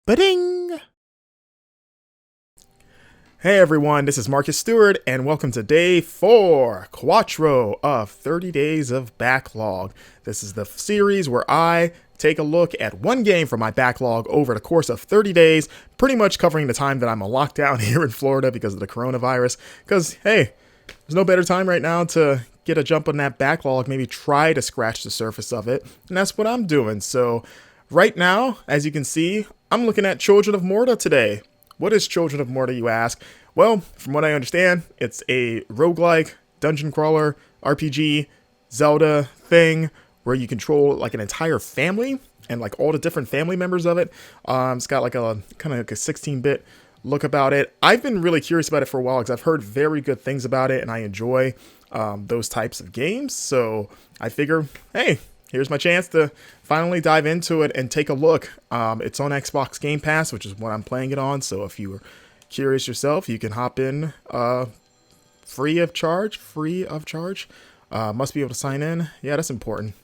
Ba-ding! Hey everyone, this is Marcus Stewart, and welcome to Day 4, Quattro of 30 Days of Backlog. This is the series where I take a look at one game from my backlog over the course of 30 days, pretty much covering the time that I'm on lockdown here in Florida because of the coronavirus. Because, hey, there's no better time right now to get a jump on that backlog, maybe try to scratch the surface of it, and that's what I'm doing. So, right now, as you can see, I'm looking at Children of Morta today. What is Children of Morta, you ask? Well, from what I understand, it's a roguelike, dungeon crawler, RPG, Zelda thing where you control like an entire family and like all the different family members of it. It's got like a kind of like a 16-bit look about it. I've been really curious about it for a while because I've heard very good things about it and I enjoy those types of games. So I figure, hey, here's my chance to finally dive into it and take a look. It's on Xbox Game Pass, which is what I'm playing it on. So if you are curious yourself, you can hop in free of charge. Must be able to sign in. Yeah, that's important.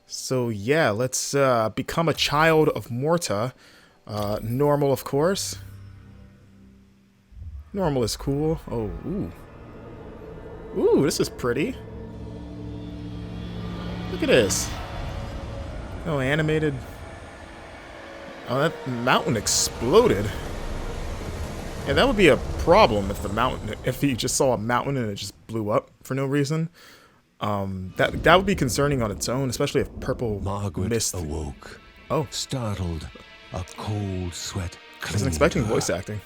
So yeah, let's become a child of Morta. Normal, of course. Normal is cool. Oh, ooh. Ooh, this is pretty. Look at this. Oh, animated. Oh, that mountain exploded. Yeah, that would be a problem if you just saw a mountain and it just blew up for no reason. That would be concerning on its own, especially if purple Margaret mist awoke. Oh, Startled, a cold sweat I wasn't expecting voice acting.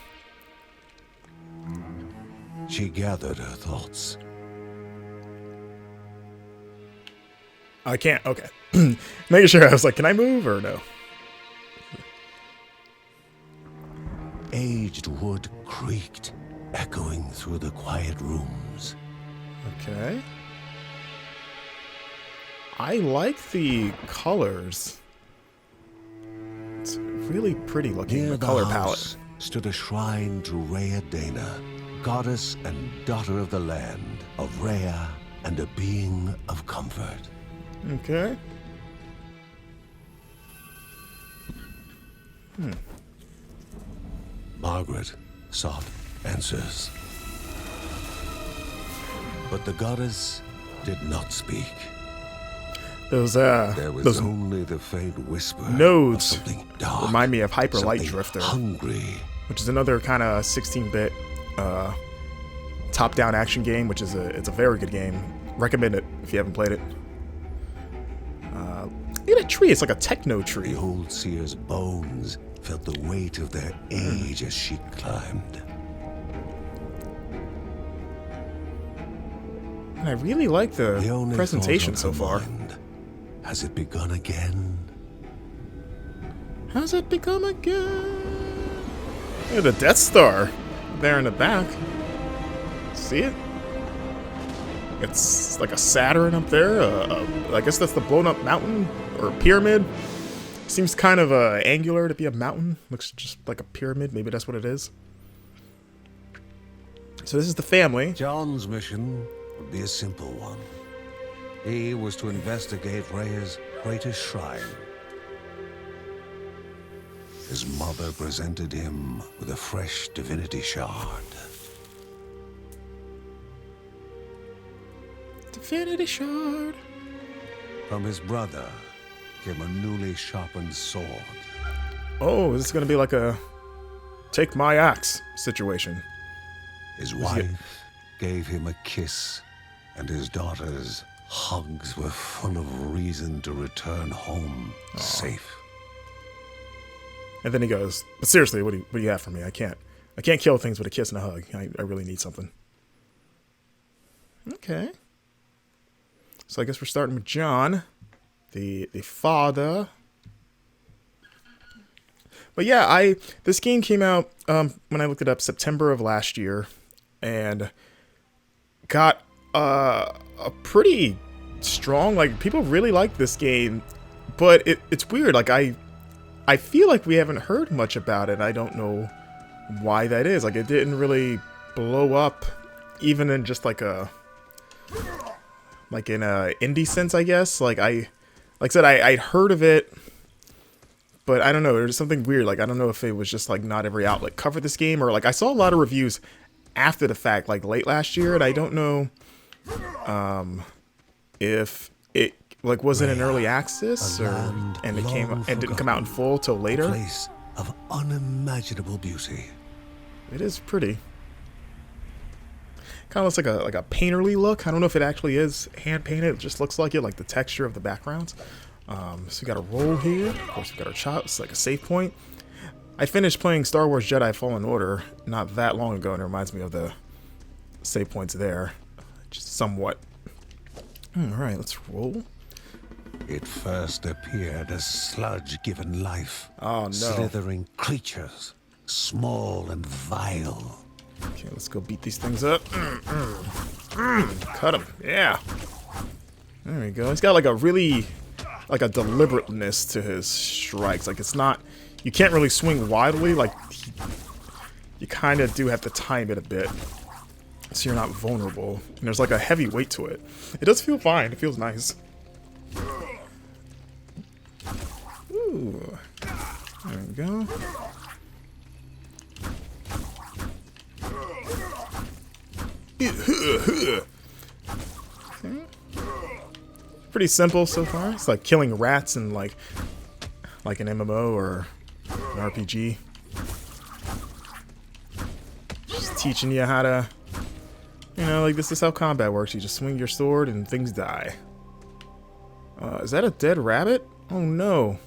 She gathered her thoughts. I can't. Okay, making sure. I was like, can I move or no? Aged wood creaked, echoing through the quiet rooms. Okay. I like the colors. It's really pretty looking, Near the color house palette. stood a shrine to Rhea Dana, goddess and daughter of the land, of Rhea and a being of comfort. Okay. Margaret sought answers. But the goddess did not speak. Those There was those only the faint whisper nodes of something dark, remind me of Hyper Light something Drifter, hungry. which is another kind of 16-bit top-down action game, which is it's a very good game. Recommend it if you haven't played it. Look at that tree. It's like a techno tree. The old seer's bones felt the weight of their age as she climbed. And I really like the only presentation thought so on her far. mind, has it begun again? Has it become again? Look at the Death Star there in the back. See it? It's like a Saturn up there. I guess that's the blown up mountain or pyramid. Seems kind of angular to be a mountain. Looks just like a pyramid. Maybe that's what it is. So this is the family. John's mission would be a simple one. He was to investigate Rhea's greatest shrine. His mother presented him with a fresh divinity shard. Divinity Shard. From his brother came a newly sharpened sword. Oh, this is gonna be like a take my axe situation. His wife gave him a kiss, and his daughter's hugs were full of reason to return home safe. And then he goes, "But seriously, what do you have for me? I can't kill things with a kiss and a hug. I really need something." Okay. So I guess we're starting with John, the father. But yeah, this game came out when I looked it up September of last year, and got a pretty strong, like, people really like this game, but it's weird. Like I feel like we haven't heard much about it. I don't know why that is. Like, it didn't really blow up, even in just like in a indie sense, I guess. Like I said, I'd heard of it, But I don't know, there's something weird. Like, I don't know if it was just like not every outlet covered this game, or like I saw a lot of reviews after the fact, like late last year, and I don't know if it like was it an early access and it didn't come out in full till later. A place of unimaginable beauty. It is pretty. Kind of looks like a painterly look. I don't know if it actually is hand painted. It just looks like it, like the texture of the backgrounds. So we got a roll here. Of course, we got our chops, like a save point. I finished playing Star Wars Jedi Fallen Order not that long ago, and it reminds me of the save points there, just somewhat. All right, let's roll. It first appeared as sludge given life. Oh no! Slithering creatures, small and vile. Okay, let's go beat these things up. Cut him. Yeah. There we go. He's got like a really, like a deliberateness to his strikes. Like it's not, you can't really swing wildly. Like you kind of do have to time it a bit, so you're not vulnerable. And there's like a heavy weight to it. It does feel fine. It feels nice. Ooh. There we go. Pretty simple so far. It's like killing rats in like an MMO or an RPG. Just teaching you how to, you know, like this is how combat works. You just swing your sword and things die. Is that a dead rabbit? Oh no.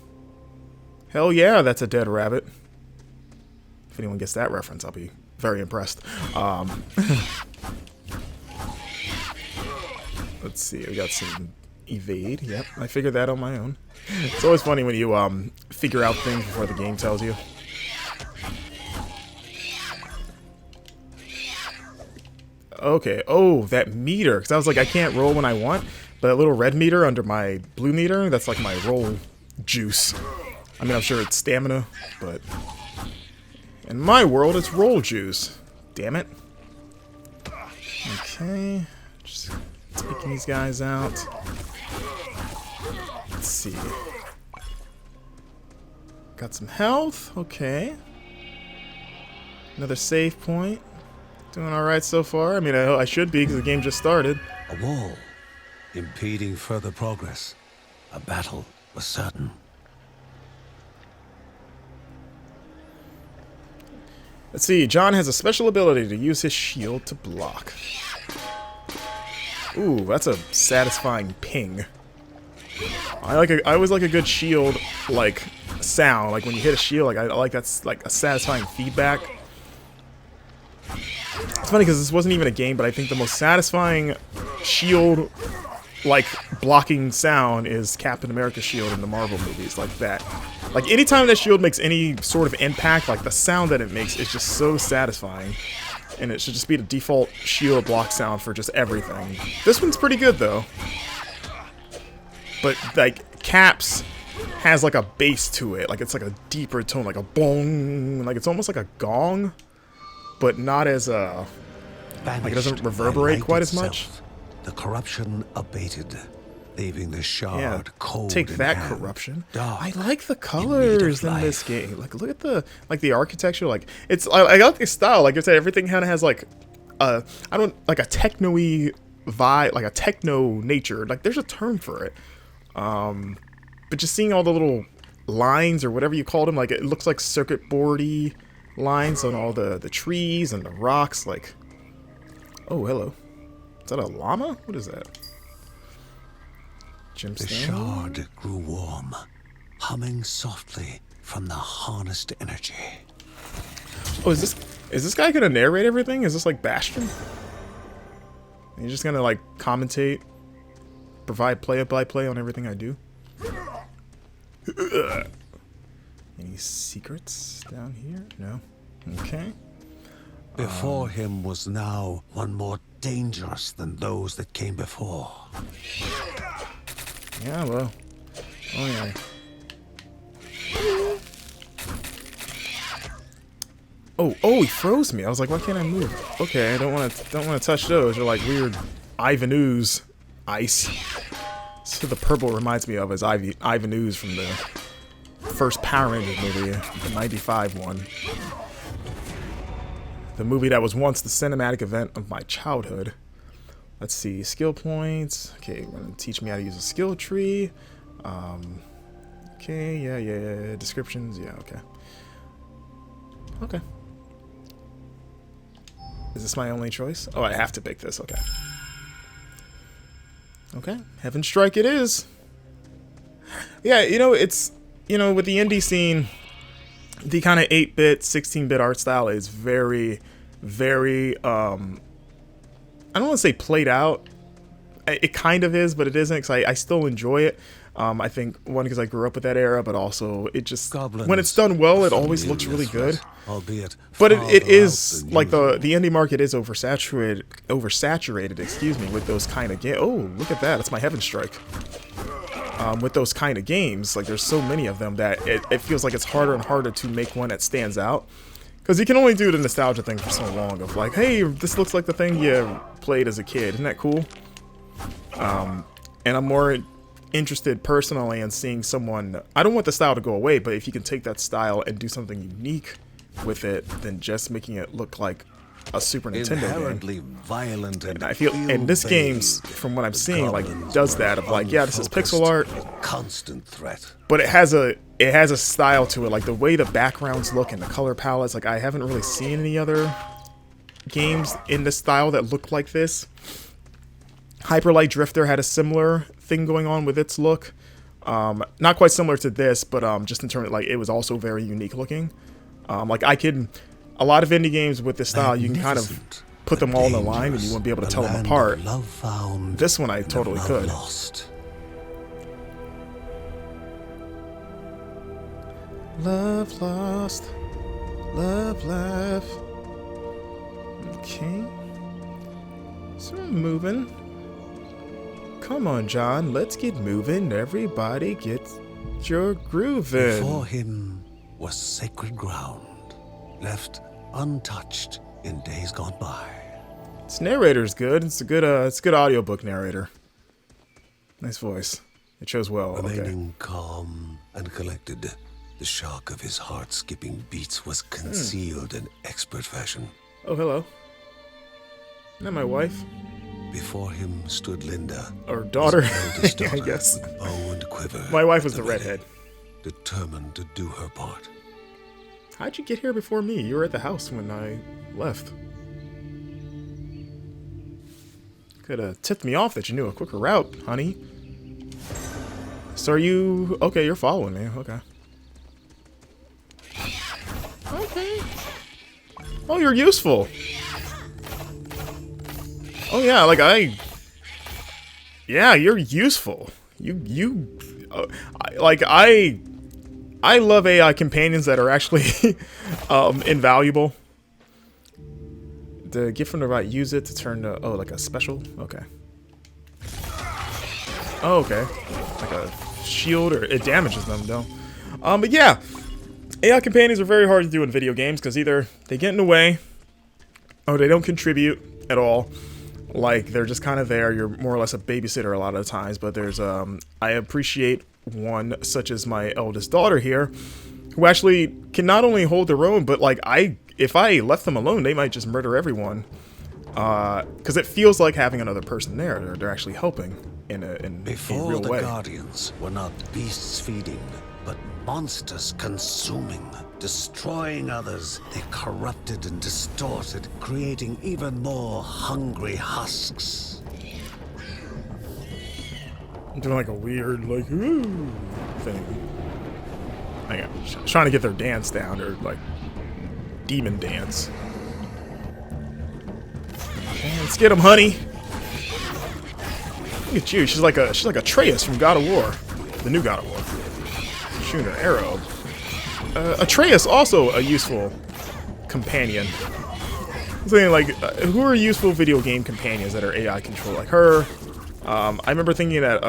Hell yeah, that's a dead rabbit. If anyone gets that reference, I'll be very impressed. Let's see, we got some evade. Yep, I figured that on my own. It's always funny when you figure out things before the game tells you. Okay, oh, that meter. Because I was like, I can't roll when I want. But that little red meter under my blue meter, that's like my roll juice. I mean, I'm sure it's stamina, but in my world, it's roll juice. Damn it. Okay, just taking these guys out. Let's see. Got some health. Okay. Another save point. Doing alright so far. I mean, I should be because the game just started. A wall impeding further progress. A battle was certain. Let's see. John has a special ability to use his shield to block. Ooh, that's a satisfying ping. I always like a good shield like sound. Like when you hit a shield, like I like that's like a satisfying feedback. It's funny because this wasn't even a game, but I think the most satisfying shield like blocking sound is Captain America's shield in the Marvel movies, like that. Like anytime that shield makes any sort of impact, like the sound that it makes is just so satisfying. And it should just be the default shield block sound for just everything. This one's pretty good though. But like Cap's has like a bass to it, like it's like a deeper tone, like a bong, like it's almost like a gong, but not as like it doesn't reverberate quite as much. The corruption abated, leaving the shard cold. Take that corruption. I like the colors in this game. Like look at the architecture. Like it's I like the style. Like I said, everything kind of has like a techno-y vibe, like a techno nature. Like there's a term for it. But just seeing all the little lines or whatever you called them, like it looks like circuit boardy lines on all the trees and the rocks. Like, oh hello. Is that a llama? What is that? Gemstone? The shard grew warm, humming softly from the harnessed energy. Oh, is this guy gonna narrate everything? Is this like Bastion? He's just gonna like commentate, provide play-by-play on everything I do? Any secrets down here? No? Okay. Before him was now one more dangerous than those that came before. Yeah, well. Oh yeah. Oh, he froze me. I was like, why can't I move? Okay, I don't want to touch those. They're like weird Ivan ice. So the purple reminds me of is Ivan Ooze from the first Power Rangers movie, the '95 one. The movie that was once the cinematic event of my childhood. Let's see, skill points. Okay, we're gonna teach me how to use a skill tree. Okay, yeah. Descriptions, yeah, okay. Okay. Is this my only choice? Oh, I have to pick this, okay. Okay, Heaven Strike it is. Yeah, you know, it's, you know, with the indie scene, the kind of 8-bit, 16-bit art style is very, very, I don't want to say played out. It kind of is, but it isn't, because I still enjoy it. I think, one, because I grew up with that era, but also, it just, when it's done well, it always looks really good. But it is, like, the indie market is oversaturated, excuse me, with those kind of games. Oh, look at that, it's my Heaven Strike. With those kind of games, like, there's so many of them that it feels like it's harder and harder to make one that stands out. Because you can only do the nostalgia thing for so long of like, hey, this looks like the thing you played as a kid. Isn't that cool? And I'm more interested personally in seeing someone, I don't want the style to go away, but if you can take that style and do something unique with it than just making it look like a Super Nintendo game. Violent and I feel, and this game's, from what I'm seeing, like, does that of like, yeah, this is pixel art, constant threat, but it has a style to it, like the way the backgrounds look and the color palettes. Like, I haven't really seen any other games in this style that look like this. Hyper Light Drifter had a similar thing going on with its look. Not quite similar to this, but just in terms of, like, it was also very unique looking. Like, a lot of indie games with this style, you can kind of put them all in a line and you won't be able to tell them apart. This one I totally could. Love lost, love left. Okay. So we're moving. Come on, John, let's get moving. Everybody get your groove in. Before him was sacred ground, left untouched in days gone by. This narrator's good. It's a good audiobook narrator. Nice voice. It shows well. Remaining calm and collected, the shock of his heart-skipping beats was concealed in expert fashion. Oh, hello. Isn't that my wife? Before him stood Linda, or daughter, daughter I guess. With bow and quiver. My wife was the redhead. Determined to do her part. How'd you get here before me? You were at the house when I left. Could have tipped me off that you knew a quicker route, honey. So are you... Okay, you're following me. Okay. Okay. Oh, you're useful. Oh, yeah, like Yeah, you're useful. I love AI companions that are actually invaluable. The gift from the right, use it to turn to, oh, like a special? Okay. Oh, okay. Like a shield, or it damages them, though. But yeah, AI companions are very hard to do in video games, because either they get in the way, or they don't contribute at all. Like, they're just kind of there. You're more or less a babysitter a lot of the times, but there's, I appreciate one such as my eldest daughter here, who actually can not only hold their own, but like, if I left them alone, they might just murder everyone. Because it feels like having another person there. They're actually helping in a real way. Before the Guardians were not beasts feeding, but monsters consuming, destroying others. They corrupted and distorted, creating even more hungry husks. I'm doing like a weird, like, ooh thing. Hang on. Trying to get their dance down, or like demon dance. Okay, let's get them, honey. Look at you. She's like Atreus from God of War, the new God of War. Shooting an arrow. Atreus also a useful companion. I'm saying, like, who are useful video game companions that are AI controlled? Like her. I remember thinking that,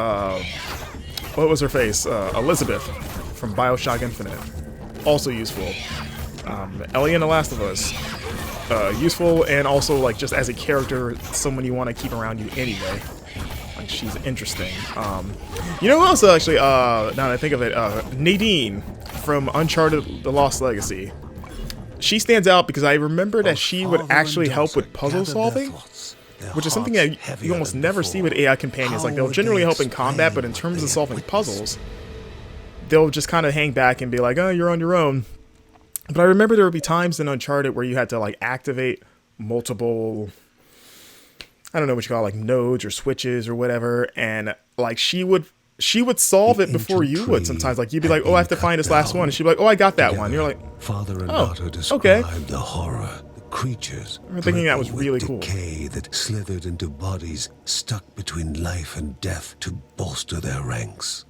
what was her face? Elizabeth from BioShock Infinite. Also useful. Ellie in The Last of Us. Useful, and also, like, just as a character, someone you want to keep around you anyway. Like, she's interesting. You know who else, actually, now that I think of it, Nadine from Uncharted: The Lost Legacy. She stands out because I remember that she would actually help with puzzle solving, which is something that you almost never see with AI companions. Like, they'll generally help in combat, but in terms of solving puzzles, they'll just kind of hang back and be like, oh, you're on your own. But I remember there would be times in Uncharted where you had to, like, activate multiple, I don't know what you call it, like nodes or switches or whatever, and like she would solve it before you would sometimes. Like, you'd be like, oh, I have to find this last one, and she'd be like, oh, I got that one. You're like, Father and oh, daughter described okay. the horror, the creatures, I'm thinking that was really cool. Decay that slithered into bodies stuck between life and death to bolster their ranks.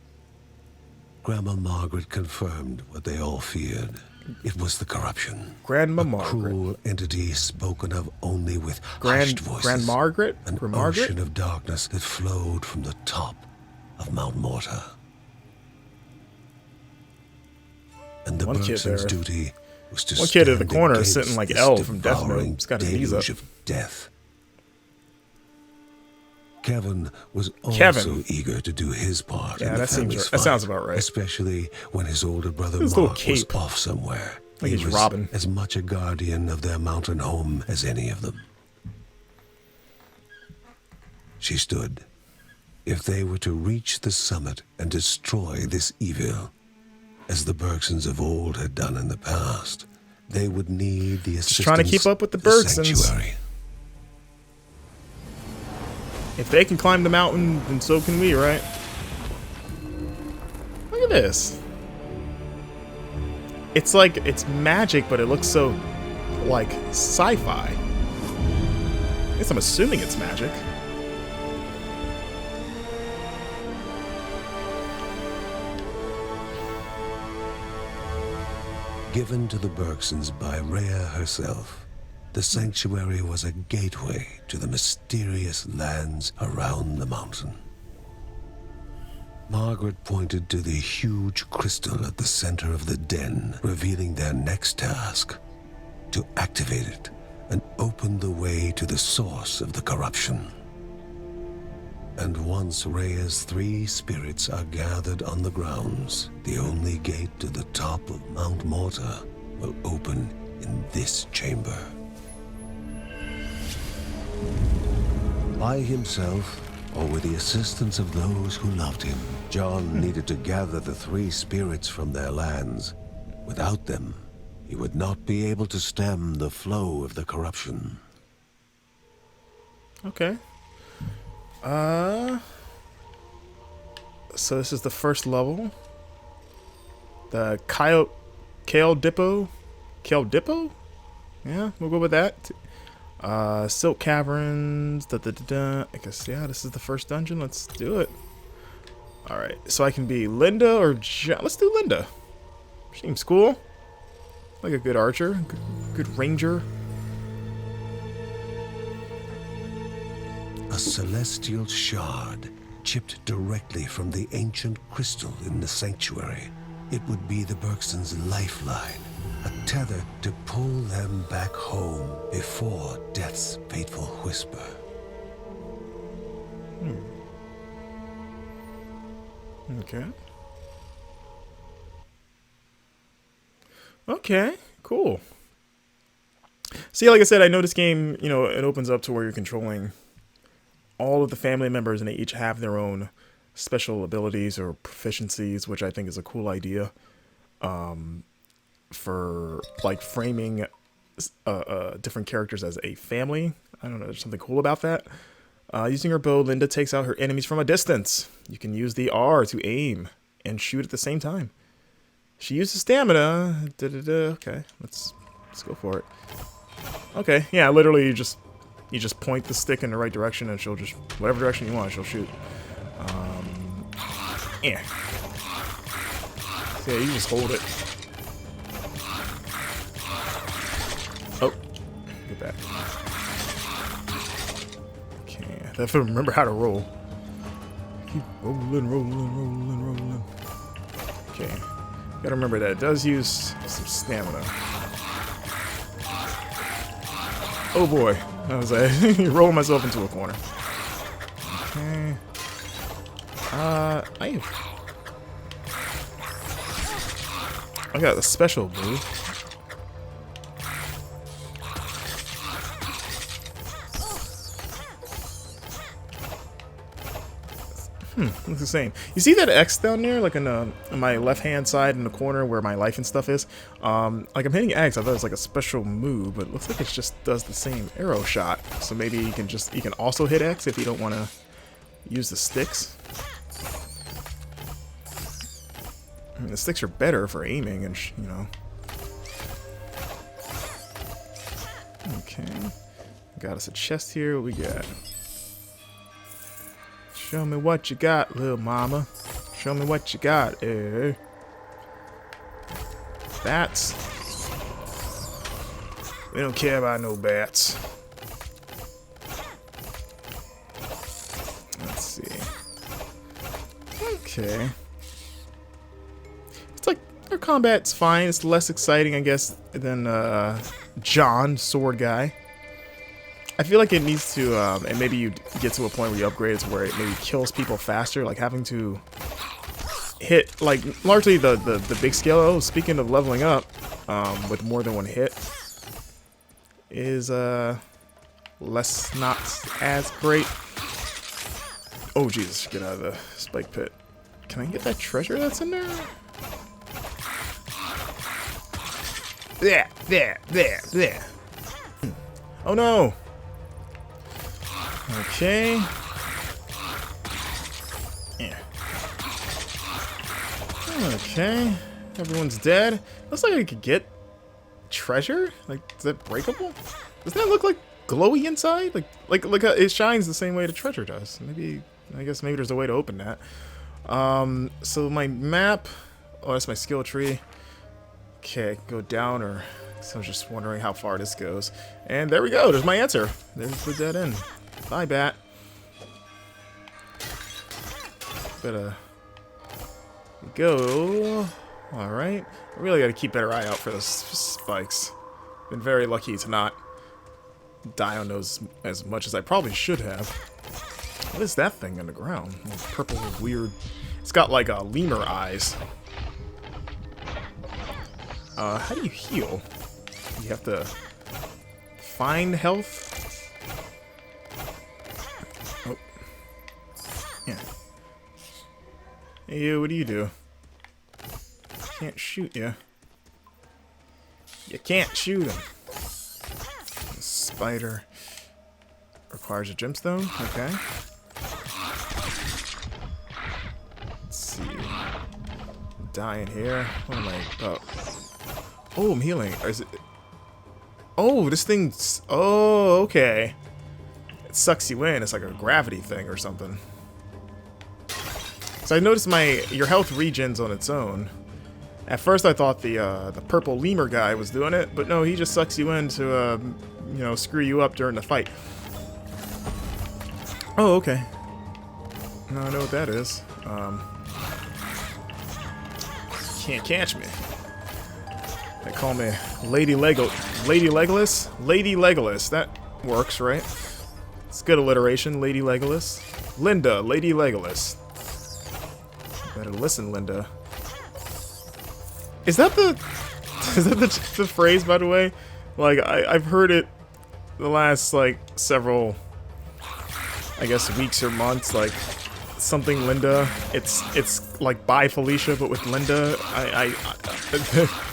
Grandma Margaret confirmed what they all feared. It was the corruption. Grandma a Margaret. Cruel entity spoken of only with hushed voices. Grand Margaret? An ocean of darkness that flowed from the top of Mount Morta. And the Bergson's duty was to one kid at the stand corner against sitting like this L from Death Note. devouring He's got his knees up. deluge of death. Kevin was also eager to do his part in the family's fight, that sounds about right. especially when his older brother His Mark little was cape. off somewhere. Like He he's was Robin. as much a guardian of their mountain home as any of them. She stood. If they were to reach the summit and destroy this evil, as the Bergsons of old had done in the past, they would need the assistance Just trying to keep up with the of the Bergsons. sanctuary. If they can climb the mountain, then so can we, right? Look at this. It's like, it's magic, but it looks so, like, sci-fi. I guess I'm assuming it's magic. Given to the Bergsons by Rhea herself, the sanctuary was a gateway to the mysterious lands around the mountain. Margaret pointed to the huge crystal at the center of the den, revealing their next task: to activate it and open the way to the source of the corruption. And once Rhea's 3 spirits are gathered on the grounds, the only gate to the top of Mount Morta will open in this chamber. By himself, or with the assistance of those who loved him, John needed to gather the 3 spirits from their lands. Without them, he would not be able to stem the flow of the corruption. Okay. So this is the first level. The Kale Dippo? Yeah, we'll go with that. Silk Caverns. I guess, yeah, this is the first dungeon. Let's do it. Alright, so I can be Linda or John. Let's do Linda. Seems cool. Like a good archer. Good ranger. A celestial shard chipped directly from the ancient crystal in the sanctuary. It would be the Bergsons' lifeline, a tether to pull them back home before death's fateful whisper. Okay. Okay, cool. See, like I said, I know this game, you know, it opens up to where you're controlling all of the family members, and they each have their own special abilities or proficiencies, which I think is a cool idea for, like, framing different characters as a family. I don't know, there's something cool about that. Using her bow, Linda takes out her enemies from a distance. You can use the R to aim and shoot at the same time. She uses stamina. Okay, let's go for it. Okay, yeah, literally you just point the stick in the right direction and she'll just, whatever direction you want, she'll shoot. Yeah. So yeah, you just hold it. Oh, get back. Okay, I have to remember how to roll. Keep rolling. Okay, gotta remember that it does use some stamina. Oh boy, I was rolling myself into a corner. Okay. I got a special move. Looks the same. You see that X down there, like on my left-hand side in the corner where my life and stuff is? Like I'm hitting X. I thought it was like a special move, but it looks like it just does the same arrow shot. So maybe you can also hit X if you don't want to use the sticks. I mean, the sticks are better for aiming and you know. Okay, got us a chest here. What we got? Show me what you got, little mama. Show me what you got, eh? Bats. We don't care about no bats. Let's see. Okay. It's like our combat's fine. It's less exciting, I guess, than John, sword guy. I feel like it needs to, and maybe you get to a point where you upgrade it to where it maybe kills people faster, like having to hit, like, largely the big scale. Oh, speaking of leveling up, with more than one hit, is, less, not as great. Oh, Jesus, get out of the spike pit. Can I get that treasure that's in there? There. Oh, no. Okay. Yeah. Okay. Everyone's dead. Looks like I could get treasure. Like, is that breakable? Doesn't that look like glowy inside? Like it shines the same way the treasure does. Maybe, I guess maybe there's a way to open that. So my map. Oh, that's my skill tree. Okay, go down or. So I was just wondering how far this goes. And there we go. There's my answer. There's the dead end. Bye, bat. Better go. Alright. I really gotta keep better eye out for those spikes. Been very lucky to not die on those as much as I probably should have. What is that thing on the ground? Purple, weird. It's got like lemur eyes. How do you heal? You have to find health. Oh. Yeah. Hey, you, what do you do? Can't shoot you. You can't shoot him. Spider requires a gemstone. Okay. Let's see. I'm dying here. What am I? Oh, I'm healing. Or is it? Oh, this thing's. Oh, okay. It sucks you in. It's like a gravity thing or something. So I noticed your health regens on its own. At first I thought the purple lemur guy was doing it, but no, he just sucks you in to you know, screw you up during the fight. Oh, okay. Now I know what that is. Can't catch me. They call me Lady Legolas? Lady Legolas. That works, right? It's good alliteration, Lady Legolas. Linda, Lady Legolas. Better listen, Linda. Is that the phrase, by the way? Like, I've heard it the last, like, several, I guess, weeks or months, like, something Linda. It's like bye Felicia, but with Linda.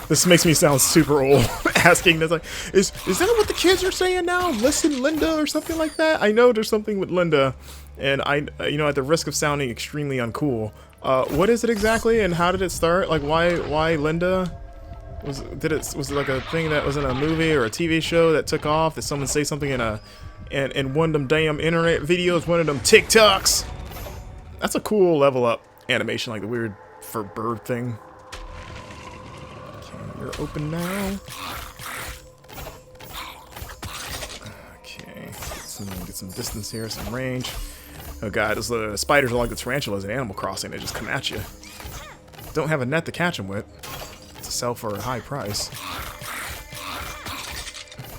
This makes me sound super old asking this, like, is that what the kids are saying now? Listen, Linda, or something like that? I know there's something with Linda, and you know, at the risk of sounding extremely uncool, what is it exactly, and how did it start? Like, why Linda? Was it like a thing that was in a movie or a TV show that took off? Did someone say something in one of them damn internet videos, one of them TikToks? That's a cool level up animation, like the weird for bird thing. Okay, you're open now. Okay, get some distance here, some range. Oh god, the spiders are like the tarantulas in Animal Crossing. They just come at you. Don't have a net to catch them with. To sell for a high price.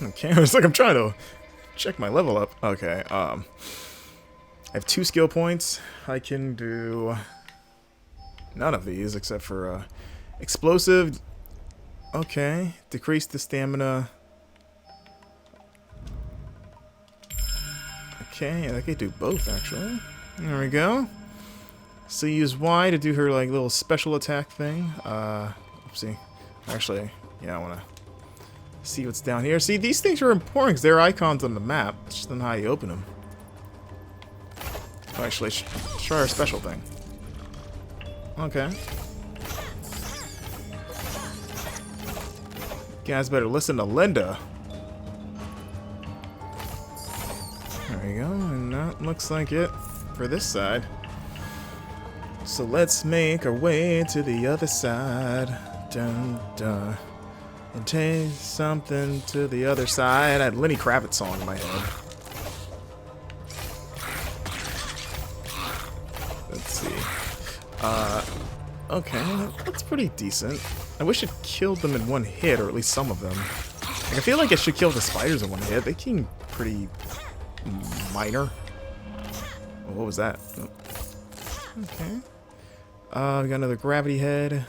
Okay, it's like I'm trying to check my level up. Okay, I have 2 skill points. I can do none of these except for explosive, Okay. Decrease the stamina. Okay, I could do both, actually. There we go. So use Y to do her, like, little special attack thing. Oopsie. Actually, yeah, I want to see what's down here. See, these things are important because they're icons on the map. It's just not how you open them. Oh, actually, try our special thing. Okay. You guys better listen to Linda. There we go, and that looks like it for this side. So let's make our way to the other side. Dun dun. And take something to the other side. I had Lenny Kravitz song in my head. Let's see. Okay, that's pretty decent. I wish it killed them in one hit, or at least some of them. Like, I feel like it should kill the spiders in one hit. They seem pretty minor. Oh, what was that? Oh. Okay. We got another Gravity Head.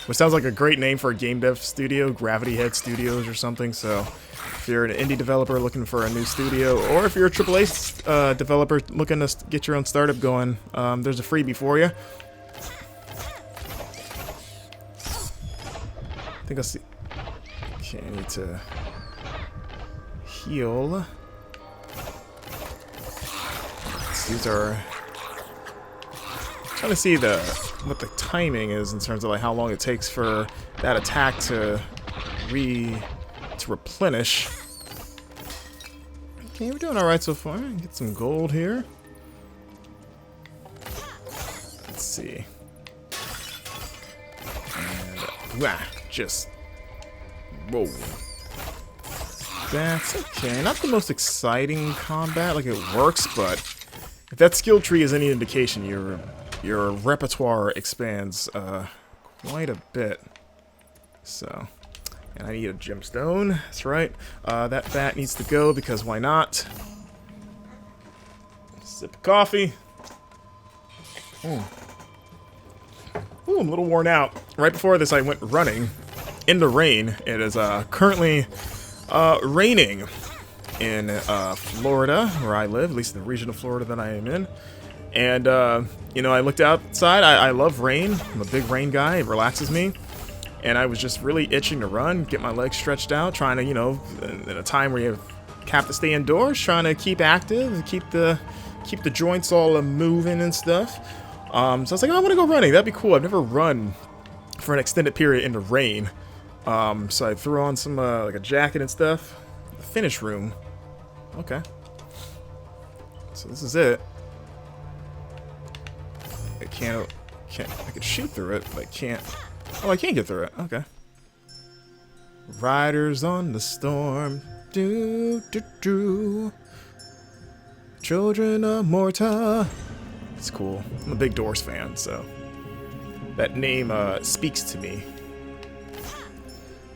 Which sounds like a great name for a game dev studio, Gravity Head Studios or something. So if you're an indie developer looking for a new studio, or if you're a AAA developer looking to get your own startup going, there's a freebie for you. I think I'll see. Okay, I need to heal. These are... trying to see what the timing is in terms of like how long it takes for that attack to replenish. Okay, we're doing all right so far. Get some gold here. Let's see. And just whoa. That's okay. Not the most exciting combat. Like, it works, but if that skill tree is any indication, your repertoire expands quite a bit. So, and I need a gemstone. That's right. That bat needs to go because why not? Sip of coffee. Ooh, I'm a little worn out. Right before this, I went running in the rain. It is currently raining in Florida, where I live, at least the region of Florida that I am in. And, you know, I looked outside. I love rain. I'm a big rain guy. It relaxes me. And I was just really itching to run, get my legs stretched out, trying to, you know, in a time where you have to stay indoors, trying to keep active and keep the joints all moving and stuff. So I was like, oh, I want to go running. That'd be cool. I've never run for an extended period in the rain. So I threw on some, like a jacket and stuff. The finish room. Okay. So this is it. I could shoot through it, but I can't. Oh, I can't get through it. Okay. Riders on the storm. Do, do, do. Children of Morta. It's cool. I'm a big Doors fan, so that name speaks to me.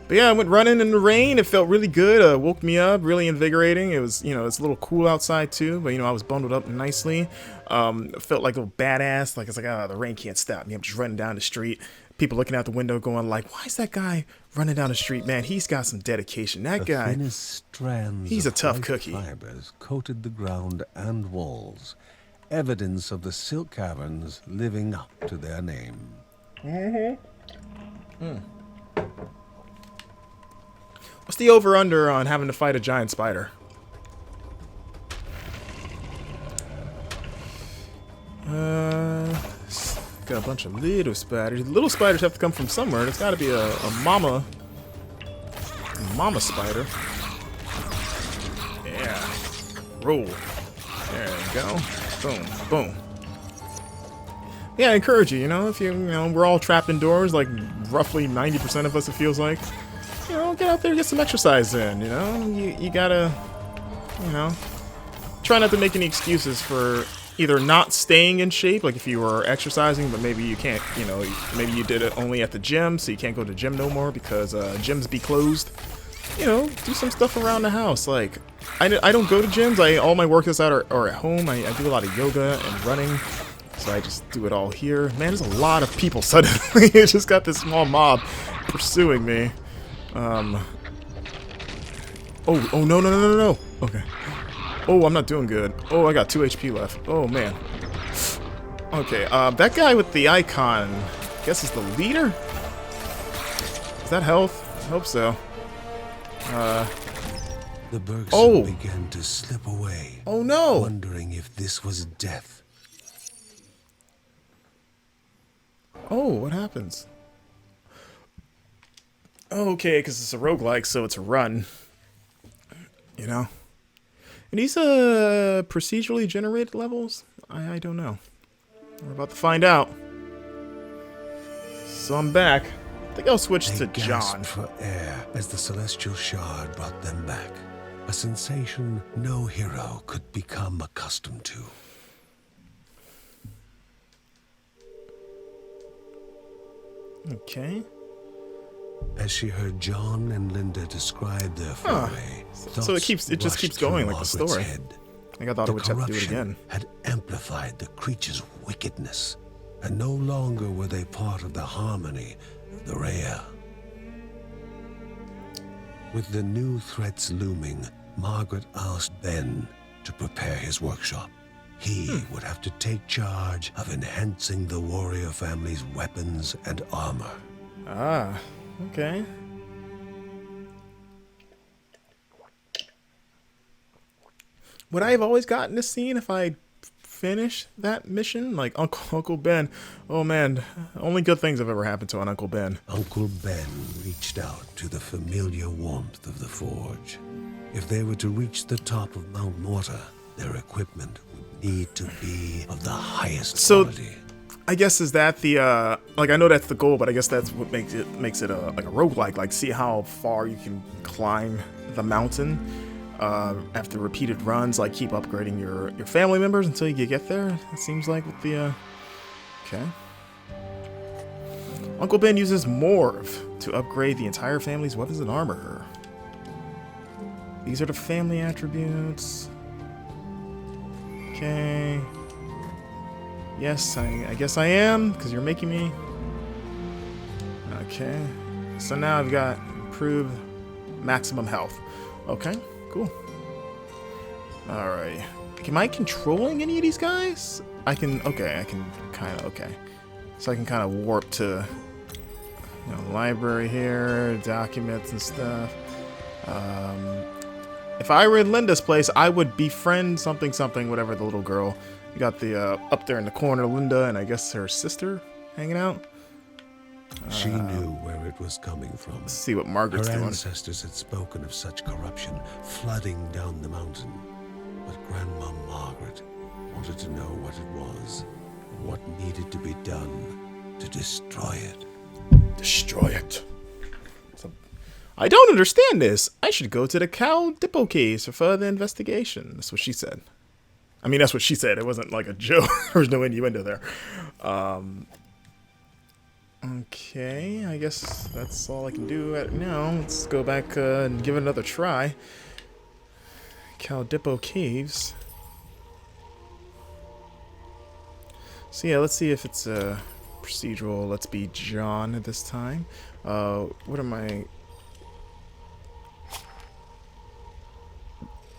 But yeah, I went running in the rain. It felt really good. Woke me up, really invigorating. It was, you know, it's a little cool outside too, but you know, I was bundled up nicely. Felt like a little badass. Like, it's like, oh, the rain can't stop me. I'm just running down the street. People looking out the window going like, why is that guy running down the street? Man, he's got some dedication. That guy, he's a tough cookie. Fibers coated the ground and walls, evidence of the silk caverns living up to their name. What's the over-under on having to fight a giant spider? Got a bunch of little spiders. Little spiders have to come from somewhere. There's got to be a mama spider. Yeah. Roll. There you go. Boom. Boom. Yeah, I encourage you, you know, if you know, we're all trapped indoors, like roughly 90% of us, it feels like. You know, get out there, get some exercise in, you know? You gotta, you know, try not to make any excuses for either not staying in shape, like if you were exercising, but maybe you can't, you know, maybe you did it only at the gym, so you can't go to the gym no more because gyms be closed. You know, do some stuff around the house. Like, I don't go to gyms. All my workouts are at home. I do a lot of yoga and running, so I just do it all here. Man, there's a lot of people suddenly. It just got this small mob pursuing me. Oh, no, no, no, no, no. Okay. Oh, I'm not doing good. Oh, I got 2 HP left. Oh, man. Okay, that guy with the icon, I guess is the leader? Is that health? I hope so. The Bergson began to slip away. Oh, no. Wondering if this was death. Oh, what happens? Oh, okay, because it's a roguelike, so it's a run. You know? And these procedurally generated levels? I don't know. We're about to find out. So I'm back. I think I'll switch to John. For air as the celestial shard brought them back. A sensation no hero could become accustomed to. Okay. As she heard John and Linda describe their foray, so it just keeps going like the story. I thought I would have to do it again. Had amplified the creature's wickedness, and no longer were they part of the harmony of the Rhea. With the new threats looming, Margaret asked Ben to prepare his workshop. He would have to take charge of enhancing the warrior family's weapons and armor. Ah, okay. Would I have always gotten this scene if I finished that mission? Like Uncle Ben. Oh man, only good things have ever happened to an Uncle Ben. Uncle Ben reached out to the familiar warmth of the forge. If they were to reach the top of Mount Morta, their equipment would need to be of the highest quality. I guess is that the like I know that's the goal, but I guess that's what makes it like a roguelike. Like see how far you can climb the mountain after repeated runs. Like keep upgrading your family members until you get there. It seems like with the okay. Uncle Ben uses Morv to upgrade the entire family's weapons and armor. These are the family attributes. Okay. Yes, I guess I am, because you're making me. Okay. So now I've got improved maximum health. Okay, cool. Alright. Am I controlling any of these guys? I can kind of, okay. So I can kind of warp to, library here, documents and stuff. If I were in Linda's place, I would befriend something, whatever, the little girl. You got the, up there in the corner, Linda, and I guess her sister hanging out. She knew where it was coming from. Let's see what Margaret's doing. Her ancestors had spoken of such corruption flooding down the mountain. But Grandma Margaret wanted to know what it was, what needed to be done to destroy it. Destroy it. I don't understand this. I should go to the Cal Dippo case for further investigation. That's what she said. I mean, that's what she said. It wasn't like a joke. There was no innuendo there. Okay, I guess that's all I can do right now. Let's go back and give it another try. Cal Dippo Caves. So yeah, let's see if it's a procedural. Let's be John at this time. What am I...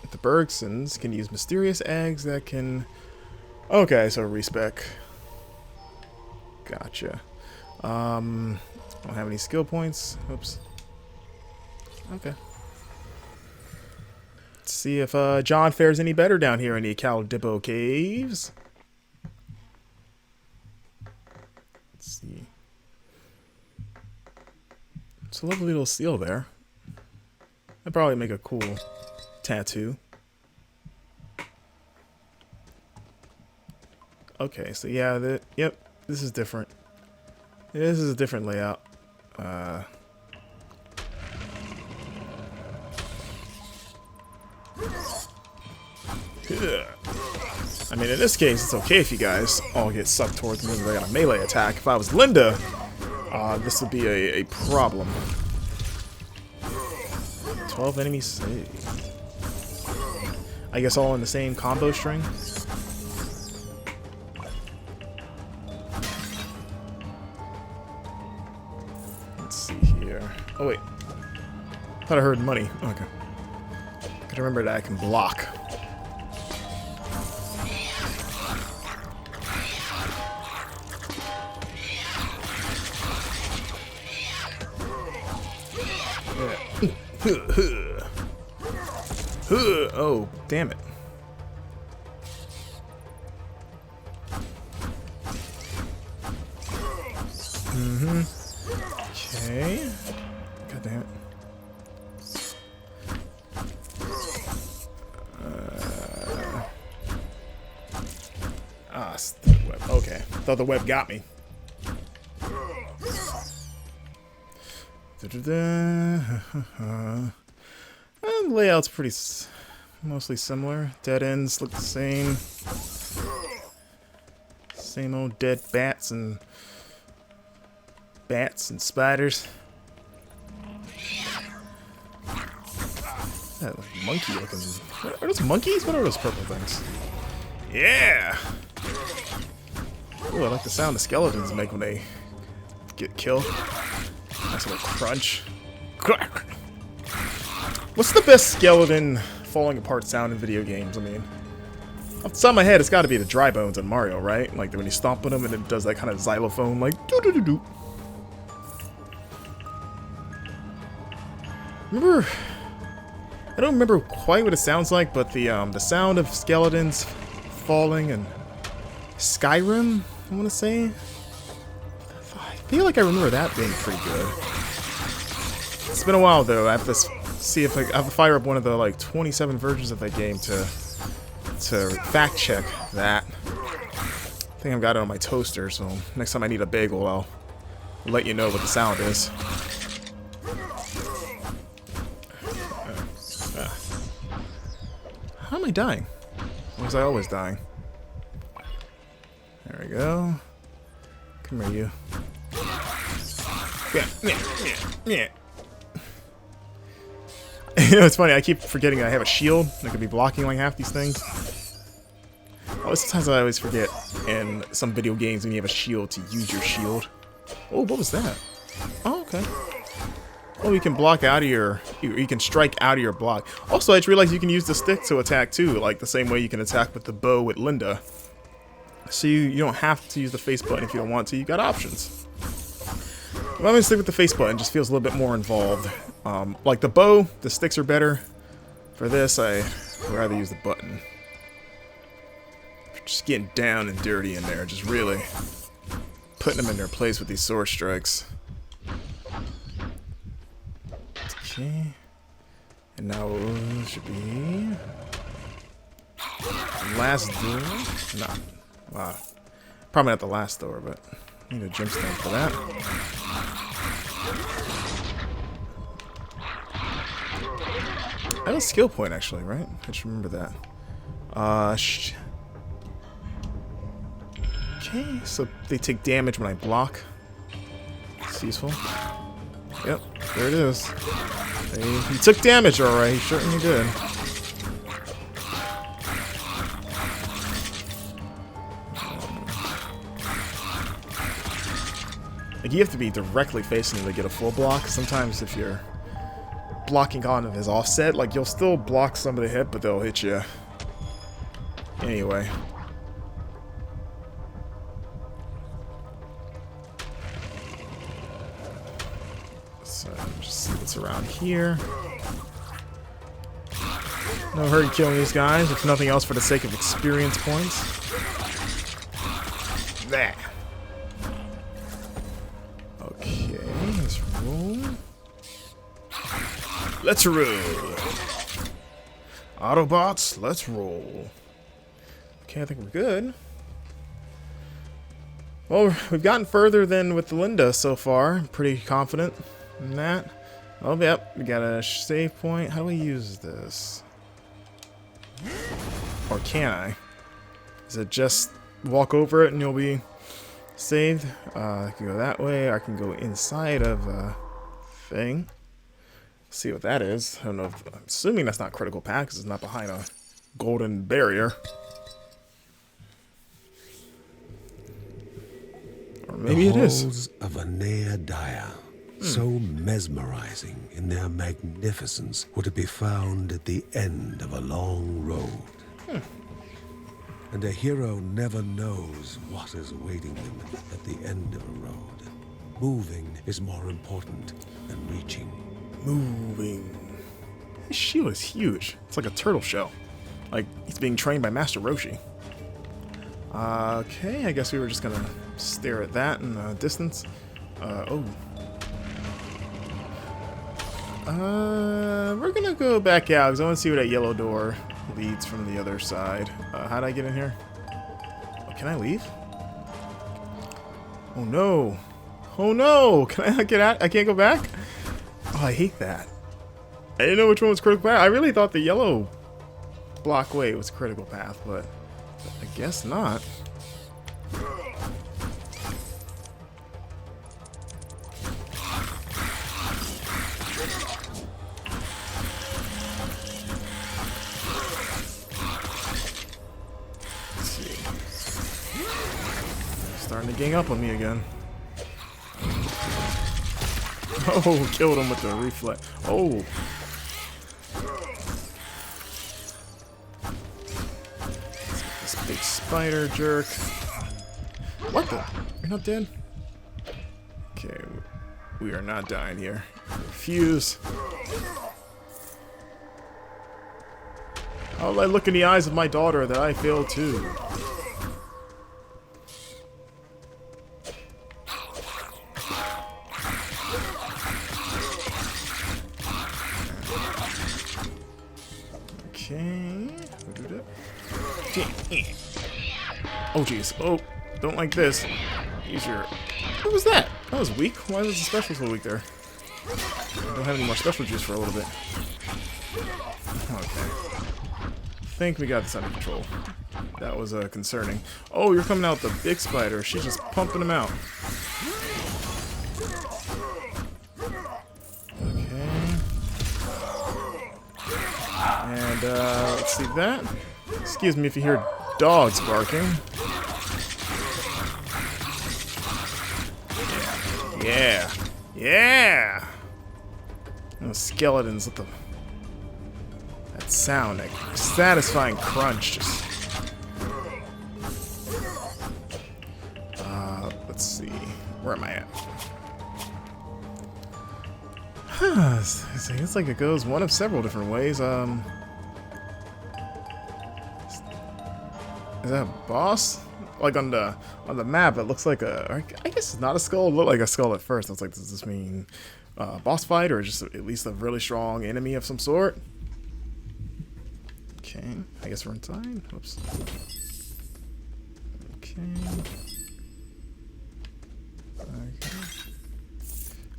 The Bergsons can use mysterious eggs that can... Okay, so respec. Gotcha. I don't have any skill points. Oops. Okay. Let's see if John fares any better down here in the Cal Dippo Caves. Let's see. It's a lovely little seal there. That'd probably make a cool tattoo. Okay, so yeah, yep, this is different. This is a different layout. I mean, in this case, it's okay if you guys all get sucked towards me because I got a melee attack. If I was Linda, this would be a problem. 12 enemies saved. I guess all in the same combo string. Let's see here. Oh, wait. Thought I heard money. Okay. Gotta remember that I can block. Oh, damn it. Okay. God damn it. The web. Okay. Thought the web got me. The layout's pretty mostly similar. Dead ends look the same. Same old dead bats and spiders. That monkey looking. What are those monkeys? What are those purple things? Yeah! Ooh, I like the sound the skeletons make when they get killed. Nice little crunch. What's the best skeleton falling apart sound in video games? I mean, off the top of my head, it's got to be the dry bones in Mario, right? Like when you stomp on them and it does that kind of xylophone, like doo doo doo doo. Remember? I don't remember quite what it sounds like, but the sound of skeletons falling in Skyrim, I want to say. I feel like I remember that being pretty good. It's been a while though. I have to see if I have to fire up one of the like 27 versions of that game to fact check that. I think I've got it on my toaster, so next time I need a bagel, I'll let you know what the sound is. How am I dying? Or was I always dying? There we go. Come here, you. Yeah. You know, it's funny, I keep forgetting I have a shield. I could be blocking like half these things. Oh, sometimes I always forget in some video games when you have a shield to use your shield. Oh, what was that? Oh, okay. Oh, you can block out of your... You can strike out of your block. Also, I just realized you can use the stick to attack too, like the same way you can attack with the bow with Linda. So you don't have to use the face button if you don't want to. You got options. I'm gonna stick with the face button. It just feels a little bit more involved. Like the bow, the sticks are better. For this, I would rather use the button. Just getting down and dirty in there. Just really putting them in their place with these sword strikes. Okay. And now it should be last door. No. Wow. Probably not the last door, but I need a gemstone for that. I have a skill point actually, right? I just remember that. Okay, so they take damage when I block. It's useful. Yep, there it is. He took damage, alright. He certainly did. Like, you have to be directly facing him to get a full block. Sometimes if you're blocking on his offset, like, you'll still block some of the hit, but they'll hit you anyway. So, just see what's around here. No hurry killing these guys, if nothing else for the sake of experience points. There. Okay, let's roll. Let's roll. Autobots, let's roll. Okay, I think we're good. Well, we've gotten further than with Linda so far. I'm pretty confident in that. Oh, yep, we got a save point. How do we use this? Or can I? Is it just walk over it and you'll be saved? I can go that way. I can go inside of a thing. See what that is. I don't know if, I'm assuming that's not critical path because it's not behind a golden barrier. Or maybe it is. Of a Nea Daya. So mesmerizing in their magnificence would it be found at the end of a long road. And a hero never knows what is awaiting them at the end of a road. Moving is more important than reaching. Moving. His shield is huge. It's like a turtle shell. Like he's being trained by Master Roshi. Okay, I guess we were just gonna stare at that in the distance. We're gonna go back out because I want to see where that yellow door leads from the other side. How do I get in here? Oh, can I leave? Oh no! Oh no! Can I not get out? I can't go back? Oh, I hate that. I didn't know which one was critical path. I really thought the yellow block way was critical path, but I guess not. Starting to gang up on me again. Oh, killed him with the reflex. Oh. This big spider jerk. What the? You're not dead? Okay, we are not dying here. Refuse. How will I look in the eyes of my daughter that I failed too? Oh jeez. Oh, don't like this. Use your... What was that? That was weak. Why was the special so weak there? I don't have any more special juice for a little bit. Okay. I think we got this under control. That was concerning. Oh, you're coming out with the big spider. She's just pumping them out. Okay. And let's see that. Excuse me if you hear dogs barking. Yeah. Yeah. Those skeletons with that sound, that satisfying crunch. Just. Let's see. Where am I at? It's like it goes one of several different ways. Is that a boss? Like on the map, it looks like a. I guess it's not a skull. It looked like a skull at first. I was like, does this mean boss fight or just at least a really strong enemy of some sort? Okay, I guess we're inside. Whoops. Okay.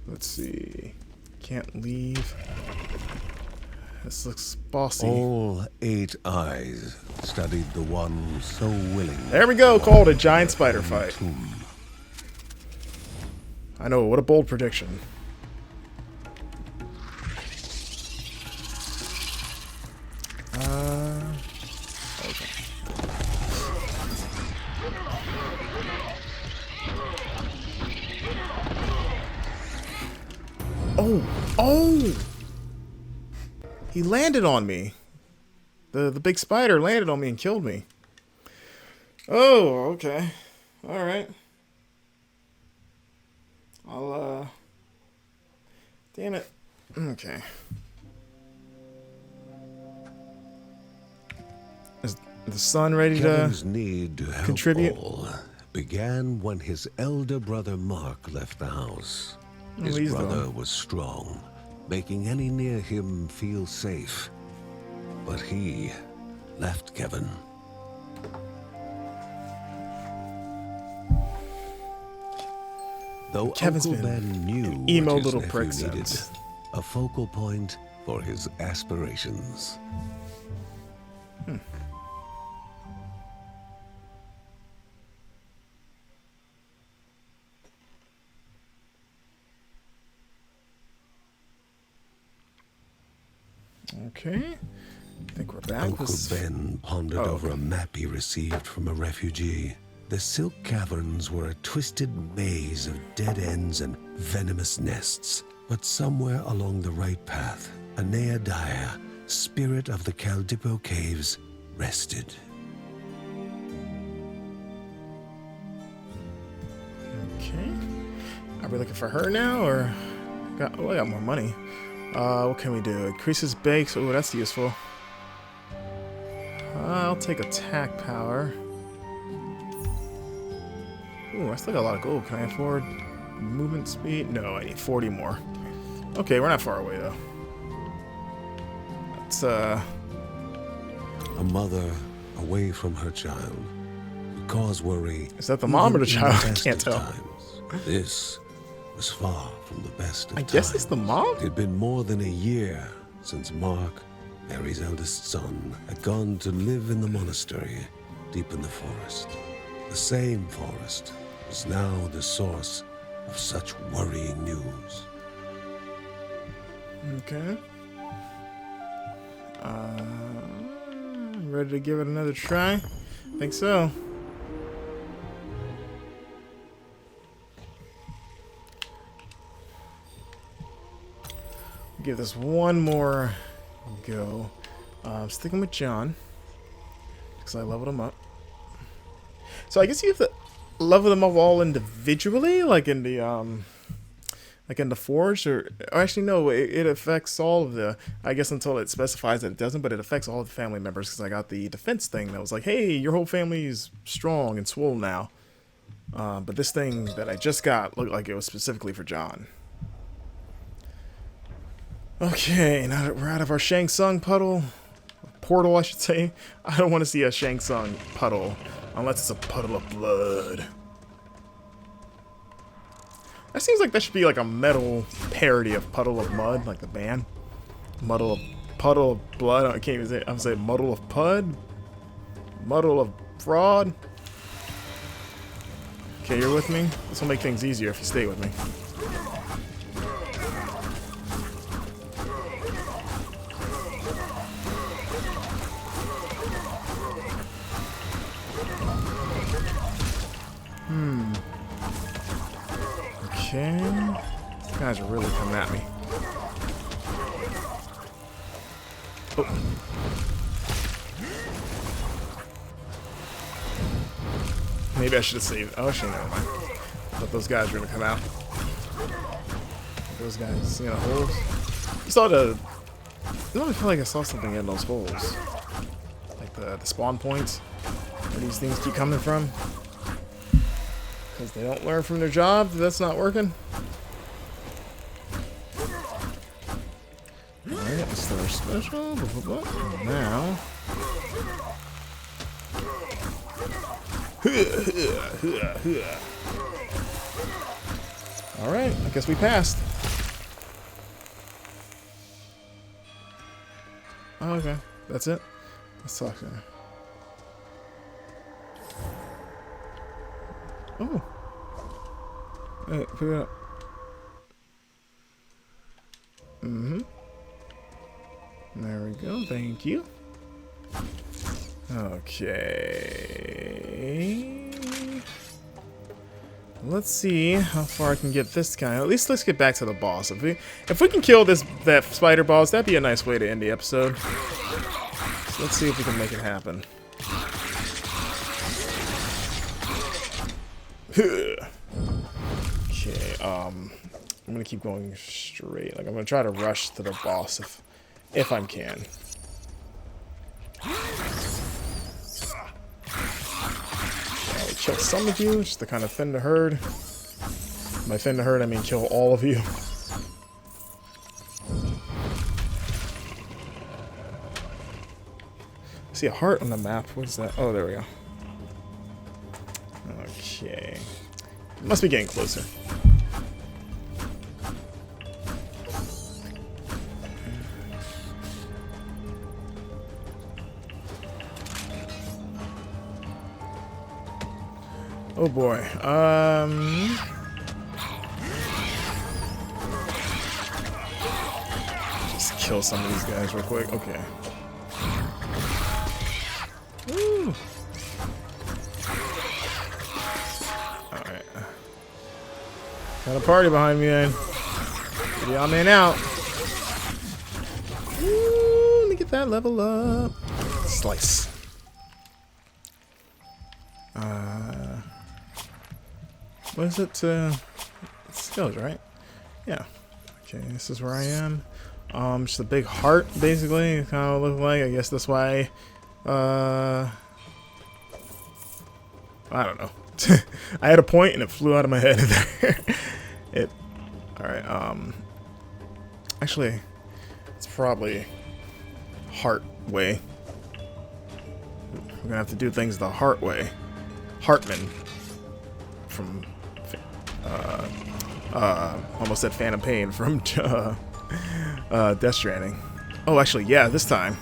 Let's see. Can't leave. This looks bossy. All 8 eyes studied the one so willing. There we go, called a giant spider fight. I know, what a bold prediction. Okay. Oh! He landed on me. The big spider landed on me and killed me. Oh, okay. Alright. I'll, damn it. Okay. Is the sun ready Kevin's to need to help contribute? all began when his elder brother Mark left the house. His brother was strong, making any near him feel safe. But he left Kevin. Though Kevin's Uncle been Ben knew emo what his little nephew prick needed, since. a focal point for his aspirations. Okay. I think we're back. Uncle Ben pondered over a map he received from a refugee. The Silk Caverns were a twisted maze of dead ends and venomous nests. But somewhere along the right path, a Neadia, spirit of the Caldipo Caves, rested. Okay. Are we looking for her now, or... I got more money. What can we do? Increases bakes. Oh, that's useful. I'll take attack power. Ooh, I still got a lot of gold. Can I afford movement speed? No, I need 40 more. Okay, we're not far away, though. That's, A mother away from her child would cause worry. Is that the mom or the child? I can't tell. This was far from the best of I guess it's the mom? It had been more than a year since Mark, Mary's eldest son, had gone to live in the monastery deep in the forest. The same forest was now the source of such worrying news. Okay. Ready to give it another try? Think so. Give this one more go. Sticking with John because I leveled him up. So I guess you have to level them up all individually, like in the Forge, or actually no, it affects all of the. I guess until it specifies that it doesn't, but it affects all of the family members because I got the defense thing that was like, hey, your whole family is strong and swole now. But this thing that I just got looked like it was specifically for John. Okay, now that we're out of our Shang Tsung portal, I should say. I don't want to see a Shang Tsung puddle unless it's a puddle of blood. That seems like that should be like a metal parody of Puddle of Mud, like the band. Puddle of blood. I can't even say. I'm saying muddle of pud. Muddle of fraud. Okay, you're with me. This will make things easier if you stay with me. Okay. These guys are really coming at me. Oh. Maybe I should have saved. Oh, actually, never mind. But those guys are gonna come out. Those guys, you know, holes. You saw the. I don't feel like I saw something in those holes. Like the spawn points where these things keep coming from. Because they don't learn from their job. That's not working. Alright, let's start our special. Now. Alright, I guess we passed. Oh, okay, that's it. Let's talk there. Oh. Hey, pick it up. There we go. Thank you. Okay. Let's see how far I can get this guy. At least let's get back to the boss. If we can kill that spider boss, that'd be a nice way to end the episode. So let's see if we can make it happen. Okay, I'm gonna keep going straight. Like I'm gonna try to rush to the boss if I can. I'll kill some of you just to kind of thin the herd. By thin the herd, I mean kill all of you. I see a heart on the map. What is that? Oh, there we go. Okay. Must be getting closer. Oh boy. Just kill some of these guys real quick. Okay. Woo. Got a party behind me, then. Get y'all man out. Ooh, let me get that level up. Slice. What is it? Skills, right? Yeah. Okay, this is where I am. Just a big heart, basically. Kind of look like. I guess that's why. I don't know. I had a point and it flew out of my head there. Alright, actually, it's probably heart way. We're gonna have to do things the heart way. Hartman from almost said Phantom Pain from Death Stranding. Oh, actually, yeah, this time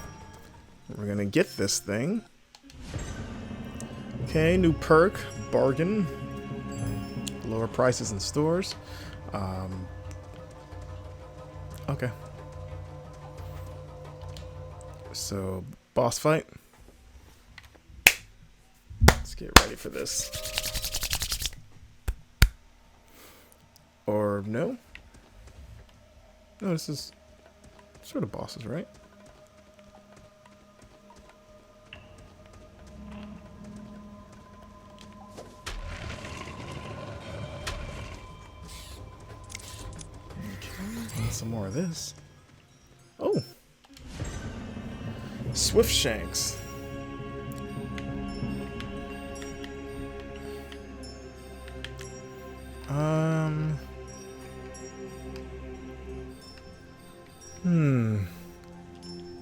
we're gonna get this thing. Okay, new perk, bargain, lower prices in stores. Okay. So, boss fight. Let's get ready for this. Or no? No, this is sort of bosses, right? Some more of this. Oh, Swift Shanks.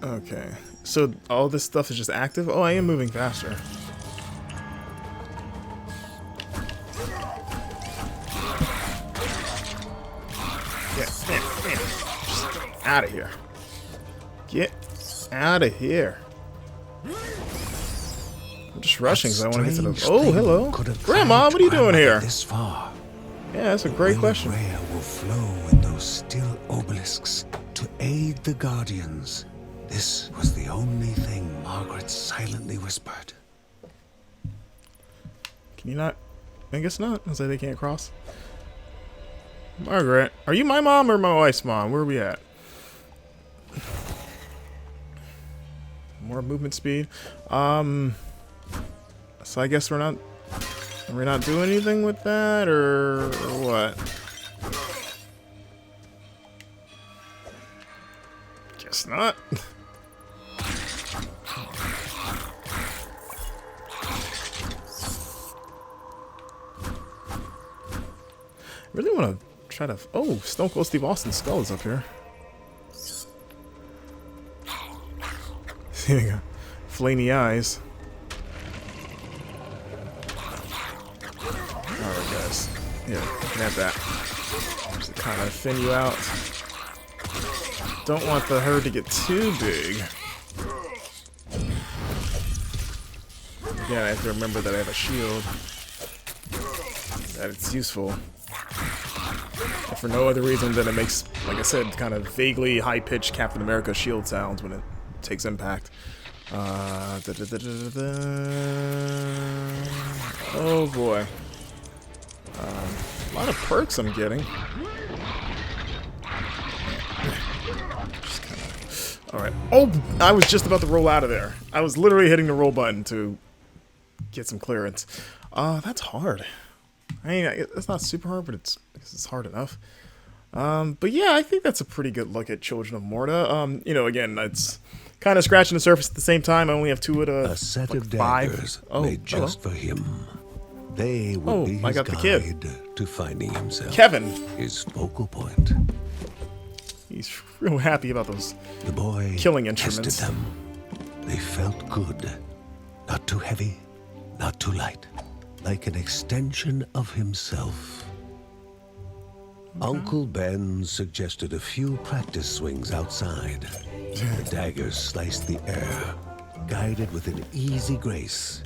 Okay, so all this stuff is just active. Oh, I am moving faster. Out of here. Get out of here. I'm just rushing because I want to get to the... Oh, hello. Grandma, what are you doing here? This far. Yeah, that's a great question. Rhea will flow in those still obelisks to aid the Guardians. This was the only thing Margaret silently whispered. Can you not? I guess not. I say they can't cross. Margaret, are you my mom or my wife's mom? Where are we at? More movement speed. So I guess we're not doing anything with that, or what? Guess not. I really want to try to... Oh, Stone Cold Steve Austin's skull is up here. Here we go. Flamey eyes. Alright, guys. Here, you can have that. Just to kind of thin you out. Don't want the herd to get too big. Again, I have to remember that I have a shield. That it's useful. If for no other reason than it makes, like I said, kind of vaguely high-pitched Captain America shield sounds when it takes impact. Oh boy. A lot of perks I'm getting. Alright. Oh, I was just about to roll out of there. I was literally hitting the roll button to get some clearance. That's hard. I mean, it's not super hard, but it's hard enough. But yeah, I think that's a pretty good look at Children of Morta. You know, again, it's kind of scratching the surface at the same time. I only have two out of a set like of daggers made just for him. They would be his guide to finding himself. Kevin, his focal point. He's real happy about those the boy killing instruments. Tested them. They felt good, not too heavy, not too light, like an extension of himself. Uncle Ben suggested a few practice swings outside. The daggers sliced the air, guided with an easy grace.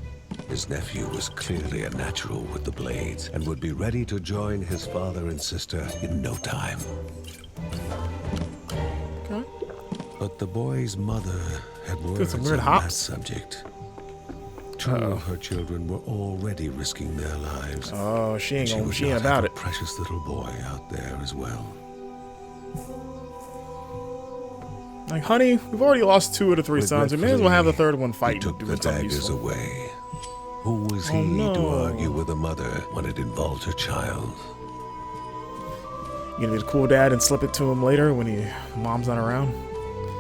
His nephew was clearly a natural with the blades and would be ready to join his father and sister in no time. Okay. But the boy's mother had words on that subject. Two of her children were already risking their lives. Oh, she ain't would not about have it. a precious little boy out there as well. Like, honey, we've already lost 2 of the 3 sons. We may as well have the third one He fighting, took the doing something daggers useful. away. Who was he no. to argue with a mother when it involved her child? You gonna be the cool dad and slip it to him later when mom's not around?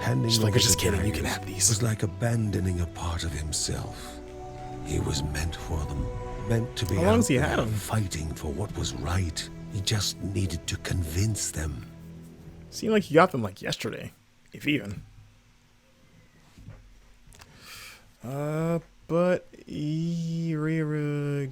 Handing Just like, over just the kidding, you can daggers have these. was like abandoning a part of himself. He was meant for them, meant to be How long out has he there had 'em? fighting for what was right. He just needed to convince them. Seemed like he got them like yesterday, if even. But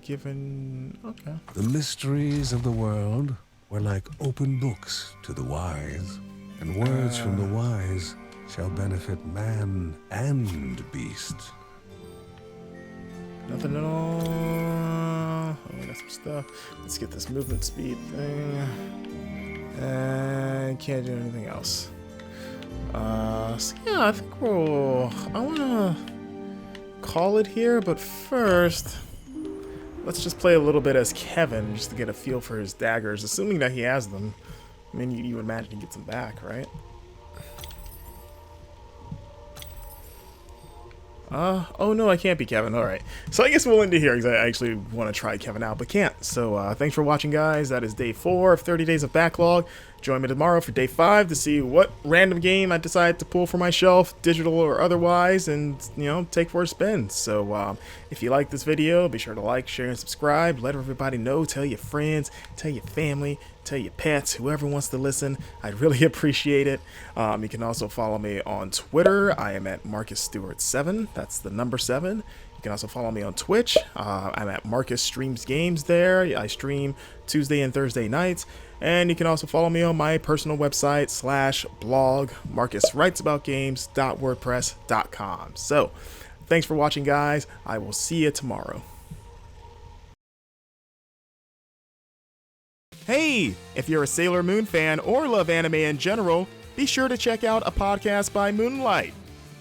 given okay. The mysteries of the world were like open books to the wise, and words from the wise shall benefit man and beast. Nothing at all. Oh, we got some stuff. Let's get this movement speed thing. Can't do anything else. So yeah, I think I wanna call it here, but first, let's just play a little bit as Kevin, just to get a feel for his daggers, assuming that he has them. I mean, you would imagine he gets them back, right? Oh no, I can't be Kevin. Alright. So I guess we'll end it here, because I actually want to try Kevin out, but can't. So thanks for watching, guys. That is day 4 of 30 Days of Backlog. Join me tomorrow for day 5 to see what random game I decide to pull from my shelf, digital or otherwise, and, you know, take for a spin. So if you like this video, be sure to like, share, and subscribe. Let everybody know. Tell your friends, tell your family, tell your pets, whoever wants to listen. I'd really appreciate it. You can also follow me on Twitter. I am at MarcusStewart7. That's the number 7. You can also follow me on Twitch. I'm at Marcus Streams Games there. I stream Tuesday and Thursday nights. And you can also follow me on my personal website /blog, marcuswritesabougames.wordpress.com. So, thanks for watching, guys. I will see you tomorrow. Hey, if you're a Sailor Moon fan or love anime in general, be sure to check out a podcast by Moonlight.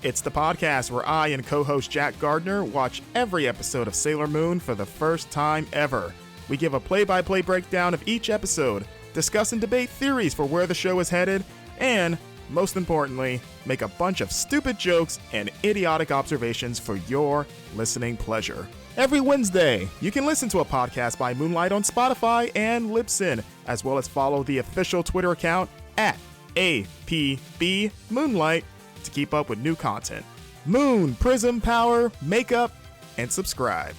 It's the podcast where I and co-host Jack Gardner watch every episode of Sailor Moon for the first time ever. We give a play-by-play breakdown of each episode, discuss and debate theories for where the show is headed, and, most importantly, make a bunch of stupid jokes and idiotic observations for your listening pleasure. Every Wednesday, you can listen to a podcast by Moonlight on Spotify and Libsyn, as well as follow the official Twitter account at APB Moonlight to keep up with new content. Moon, Prism, Power, Makeup, and subscribe.